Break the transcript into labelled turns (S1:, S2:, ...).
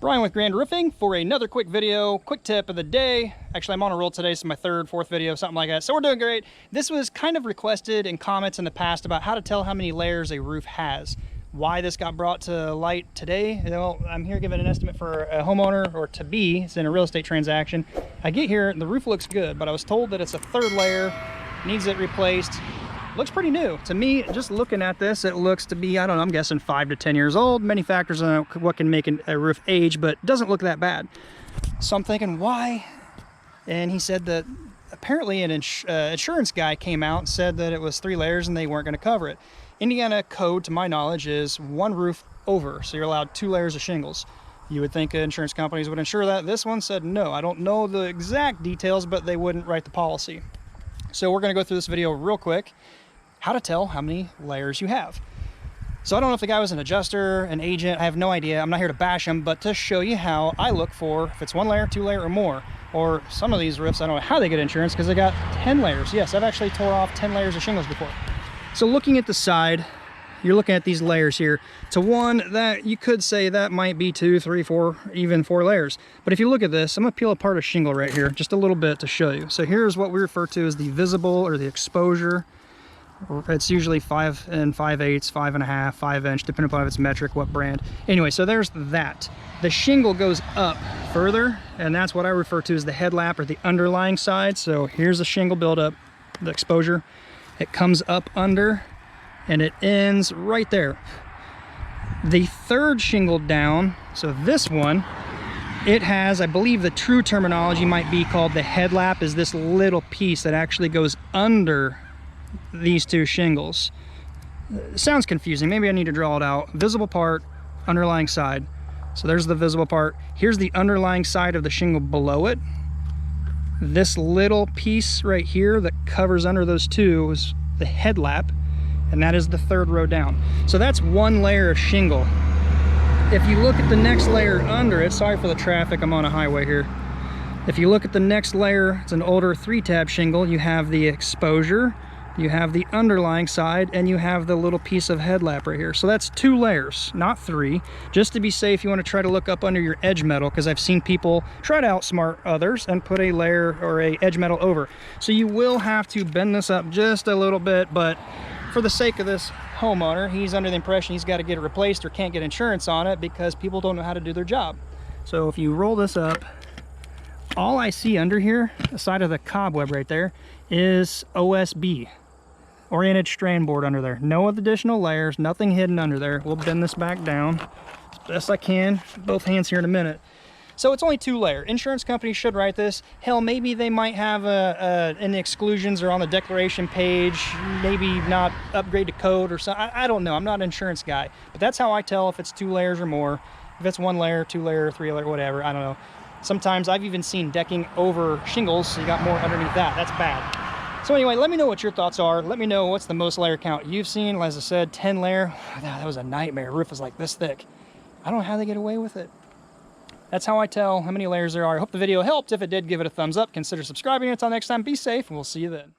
S1: Brian with Grand Roofing for another quick video, quick tip of the day. Actually, I'm on a roll today, so my third, fourth video, something like that. So we're doing great. This was kind of requested in comments in the past about how to tell how many layers a roof has. Why this got brought to light today, you know, I'm here giving an estimate for a homeowner, or to be, it's in a real estate transaction. I get here, the roof looks good, but I was told that it's a third layer, needs it replaced. Looks pretty new. To me, just looking at this, it looks to be, I don't know, I'm guessing 5 to 10 years old. Many factors on what can make a roof age, but it doesn't look that bad. So I'm thinking, why? And he said that apparently an insurance guy came out and said that it was 3 layers and they weren't going to cover it. Indiana code, to my knowledge, is 1 roof over, so you're allowed 2 layers of shingles. You would think insurance companies would insure that. This one said no. I don't know the exact details, but they wouldn't write the policy. So we're going to go through this video real quick. How to tell how many layers you have. So I don't know if the guy was an adjuster, an agent, I have no idea. I'm not here to bash him, but to show you how I look for if it's 1 layer, 2 layer, or more. Or some of these roofs, I don't know how they get insurance because they got 10 layers. Yes, I've actually tore off 10 layers of shingles before. So looking at the side, you're looking at these layers here. To one, that you could say that might be 2, 3, 4, even 4 layers. But if you look at this, I'm gonna peel apart a shingle right here, just a little bit to show you. So here's what we refer to as the visible or the exposure. It's usually 5 5/8, 5 1/2, 5 inch, depending upon if it's metric, what brand. Anyway, so there's that. The shingle goes up further, and that's what I refer to as the headlap or the underlying side. So here's the shingle buildup, the exposure. It comes up under, and it ends right there. The third shingle down, so this one, it has, I believe the true terminology might be called the headlap, is this little piece that actually goes under these 2 shingles. It sounds confusing. Maybe I need to draw it out. Visible part, underlying side. So there's the visible part. Here's the underlying side of the shingle below it. This little piece right here that covers under those 2 is the headlap, and that is the 3rd row down. So that's 1 layer of shingle. If you look at the next layer under it, sorry for the traffic, I'm on a highway here. If you look at the next layer, it's an older 3-tab shingle. You have the exposure, you have the underlying side, and you have the little piece of headlap right here. So that's 2 layers, not 3. Just to be safe, you want to try to look up under your edge metal, because I've seen people try to outsmart others and put a layer or a edge metal over. So you will have to bend this up just a little bit, but for the sake of this homeowner, he's under the impression he's got to get it replaced or can't get insurance on it because people don't know how to do their job. So if you roll this up, all I see under here, the side of the cobweb right there, is OSB, oriented strand board under there. No additional layers, nothing hidden under there. We'll bend this back down as best I can, both hands here in a minute. So it's only 2 layer. Insurance companies should write this. Hell, maybe they might have in the exclusions or on the declaration page, maybe not upgrade to code or something. I don't know, I'm not an insurance guy, but that's how I tell if it's 2 layers or more. If it's 1 layer, 2 layer, 3 layer, whatever, I don't know. Sometimes I've even seen decking over shingles, so you got more underneath that. That's bad. So anyway, let me know what your thoughts are. Let me know what's the most layer count you've seen. As I said, 10 layer. That was a nightmare. Roof is like this thick. I don't know how they get away with it. That's how I tell how many layers there are. I hope the video helped. If it did, give it a thumbs up. Consider subscribing. Until next time, be safe, and we'll see you then.